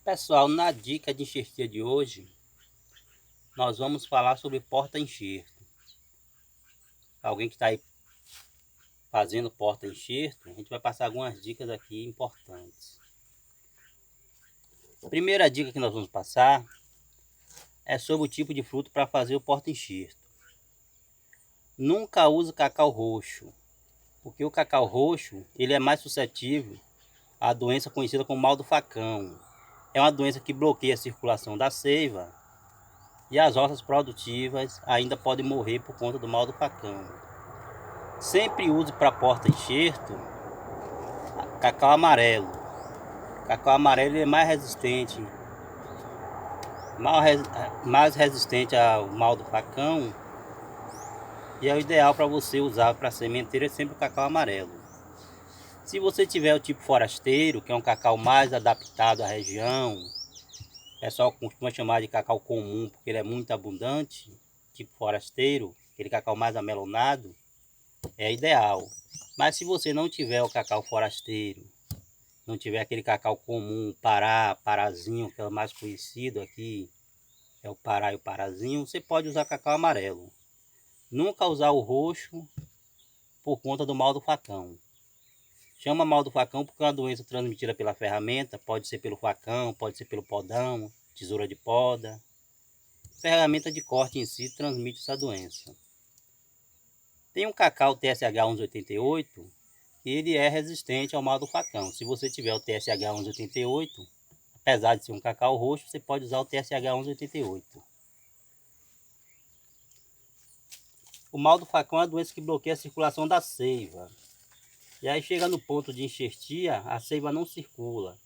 Pessoal, na dica de enxertia de hoje, nós vamos falar sobre porta-enxerto. Alguém que está aí fazendo porta-enxerto, a gente vai passar algumas dicas aqui importantes. A primeira dica que nós vamos passar é sobre o tipo de fruto para fazer o porta-enxerto. Nunca use cacau roxo, porque o cacau roxo ele é mais suscetível à doença conhecida como mal do facão. É uma doença que bloqueia a circulação da seiva e as roças produtivas ainda podem morrer por conta do mal do facão. Sempre use para porta-enxerto cacau amarelo. Cacau amarelo é mais resistente, mais resistente ao mal do facão, e é o ideal para você usar para sementeira é sempre o cacau amarelo. Se você tiver o tipo forasteiro, que é um cacau mais adaptado à região, o pessoal costuma chamar de cacau comum porque ele é muito abundante, tipo forasteiro, aquele cacau mais amelonado, é ideal. Mas se você não tiver o cacau forasteiro, não tiver aquele cacau comum, parazinho, que é o mais conhecido aqui, é o pará e o parazinho, você pode usar cacau amarelo. Nunca usar o roxo por conta do mal do facão. Chama mal do facão porque é uma doença transmitida pela ferramenta, pode ser pelo facão, pode ser pelo podão, tesoura de poda. Ferramenta de corte em si transmite essa doença. Tem um cacau TSH 1188, que ele é resistente ao mal do facão. Se você tiver o TSH 1188, apesar de ser um cacau roxo, você pode usar o TSH 1188. O mal do facão é uma doença que bloqueia a circulação da seiva. E aí chega no ponto de enxertia, a seiva não circula.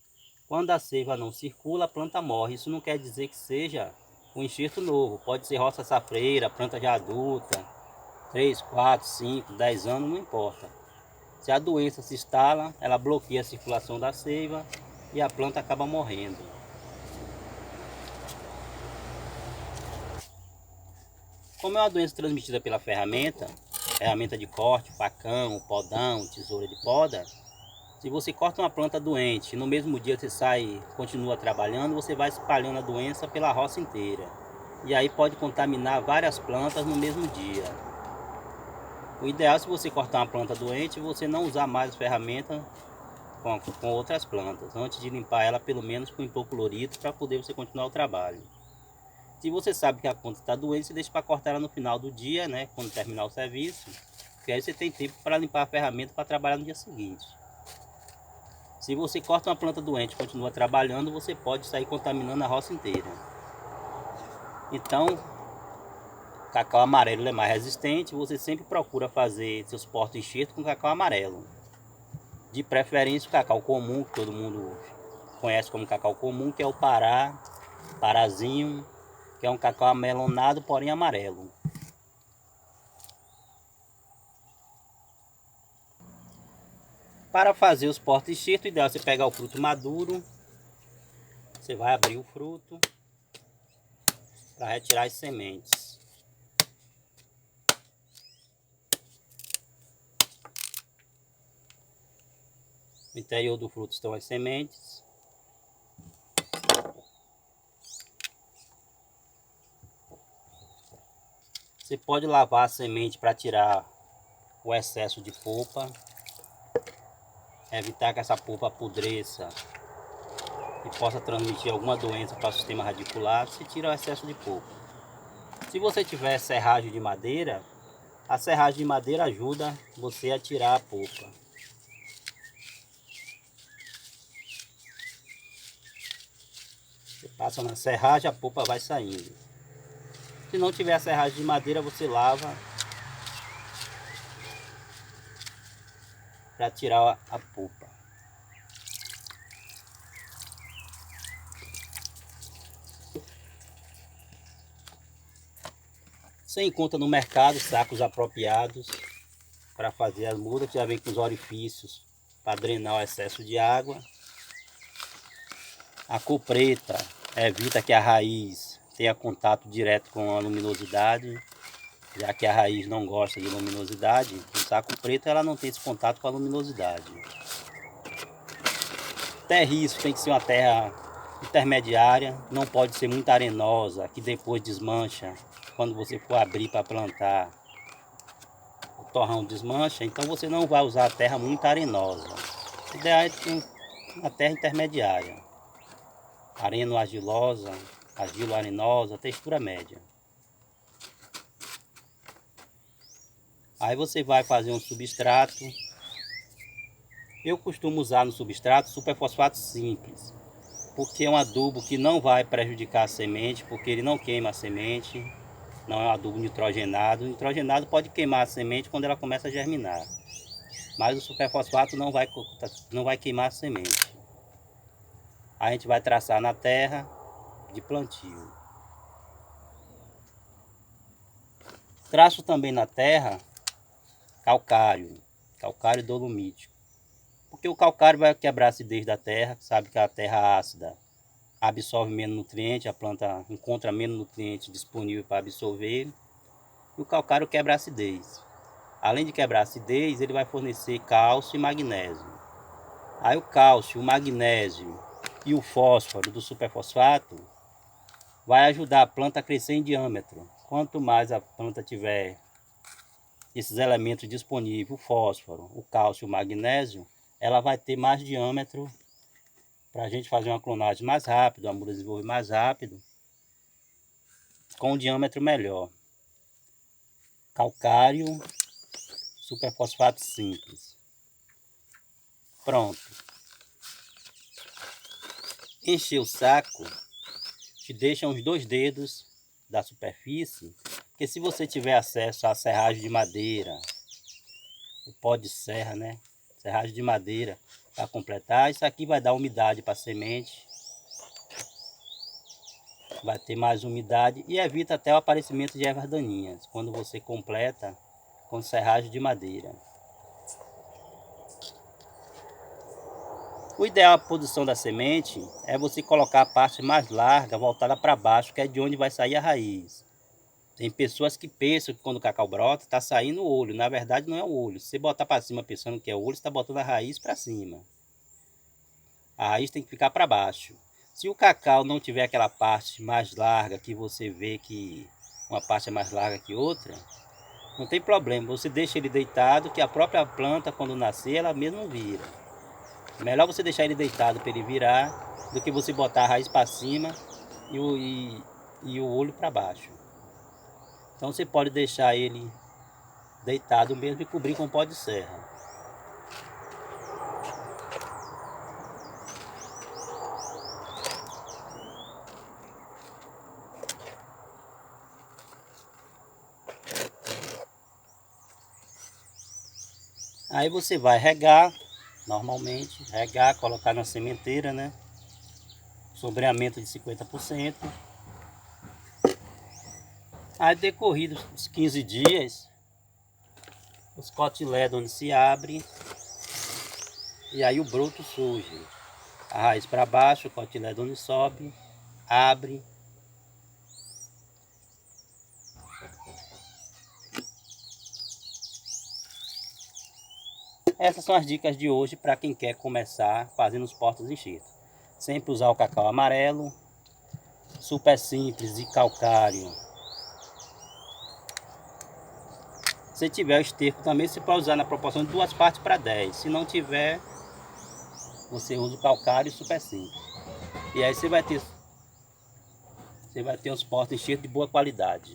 Quando a seiva não circula, a planta morre. Isso não quer dizer que seja um enxerto novo. Pode ser roça safreira, planta já adulta, 3, 4, 5, 10 anos, não importa. Se a doença se instala, ela bloqueia a circulação da seiva e a planta acaba morrendo. Como é uma doença transmitida pela ferramenta de corte, facão, podão, tesoura de poda, se você corta uma planta doente e no mesmo dia você continua trabalhando, você vai espalhando a doença pela roça inteira. E aí pode contaminar várias plantas no mesmo dia. O ideal é, se você cortar uma planta doente, você não usar mais a ferramenta com outras plantas, antes de limpar ela pelo menos com hipoclorito para poder você continuar o trabalho. Se você sabe que a planta está doente, você deixa para cortar ela no final do dia, né, quando terminar o serviço, porque aí você tem tempo para limpar a ferramenta para trabalhar no dia seguinte. Se você corta uma planta doente e continua trabalhando, você pode sair contaminando a roça inteira. Então, o cacau amarelo é mais resistente, você sempre procura fazer seus porta-enxerto com cacau amarelo. De preferência o cacau comum, que todo mundo conhece como cacau comum, que é o parazinho, que é um cacau amelonado, porém amarelo. Para fazer os porta-enxerto, o ideal é você pegar o fruto maduro. Você vai abrir o fruto para retirar as sementes. No interior do fruto estão as sementes. Você pode lavar a semente para tirar o excesso de polpa, evitar que essa polpa apodreça e possa transmitir alguma doença para o sistema radicular. Você tira o excesso de polpa. Se você tiver serragem de madeira, a serragem de madeira ajuda você a tirar a polpa. Você passa na serragem, a polpa vai saindo. Se não tiver a serragem de madeira, você lava para tirar a polpa. Você encontra no mercado sacos apropriados para fazer as mudas, que já vem com os orifícios para drenar o excesso de água. A cor preta evita que a raiz tenha contato direto com a luminosidade, já que a raiz não gosta de luminosidade. O saco preto ela não tem esse contato com a luminosidade. Terriço tem que ser uma terra intermediária, não pode ser muito arenosa, que depois desmancha quando você for abrir para plantar. O torrão desmancha, então você não vai usar a terra muito arenosa. O ideal é uma terra intermediária, areno-argilosa, argilo-arenosa, textura média. Aí você vai fazer um substrato. Eu costumo usar no substrato superfosfato simples, porque é um adubo que não vai prejudicar a semente, porque ele não queima a semente, não é um adubo nitrogenado. O nitrogenado pode queimar a semente quando ela começa a germinar, mas o superfosfato não vai queimar a semente. A gente vai traçar na terra de plantio. Traço também na terra calcário dolomítico. Porque o calcário vai quebrar a acidez da terra, sabe que a terra ácida absorve menos nutriente, a planta encontra menos nutriente disponível para absorver. E o calcário quebra a acidez. Além de quebrar a acidez, ele vai fornecer cálcio e magnésio. Aí o cálcio, o magnésio e o fósforo do superfosfato vai ajudar a planta a crescer em diâmetro. Quanto mais a planta tiver esses elementos disponíveis, o fósforo, o cálcio e o magnésio, ela vai ter mais diâmetro para a gente fazer uma clonagem mais rápido, a muda desenvolver mais rápido, com um diâmetro melhor. Calcário, superfosfato simples. Pronto. Encher o saco, te deixa uns 2 dedos da superfície, porque se você tiver acesso à serragem de madeira, o pó de serra, né? Serragem de madeira para completar, isso aqui vai dar umidade para a semente, vai ter mais umidade e evita até o aparecimento de ervas daninhas quando você completa com serragem de madeira. O ideal da produção da semente é você colocar a parte mais larga voltada para baixo, que é de onde vai sair a raiz. Tem pessoas que pensam que quando o cacau brota está saindo o olho, na verdade não é o olho. Se você botar para cima pensando que é o olho, você está botando a raiz para cima. A raiz tem que ficar para baixo. Se o cacau não tiver aquela parte mais larga, que você vê que uma parte é mais larga que outra, não tem problema. Você deixa ele deitado, que a própria planta, quando nascer, ela mesmo vira. Melhor você deixar ele deitado para ele virar, do que você botar a raiz para cima e o olho para baixo. Então você pode deixar ele deitado mesmo e cobrir com pó de serra. Aí você vai regar, normalmente, regar, colocar na sementeira, né? Sombreamento de 50%. Aí decorridos os 15 dias, os cotilédons onde se abre e aí o broto surge. A raiz para baixo, o cotilédon onde sobe, abre. Essas são as dicas de hoje para quem quer começar fazendo os porta-enxertos. Sempre usar o cacau amarelo, super simples e calcário. Se tiver o esterco também, você pode usar na proporção de 2 partes para 10. Se não tiver, você usa o calcário super simples. E aí você vai ter uns porta-enxertos de boa qualidade.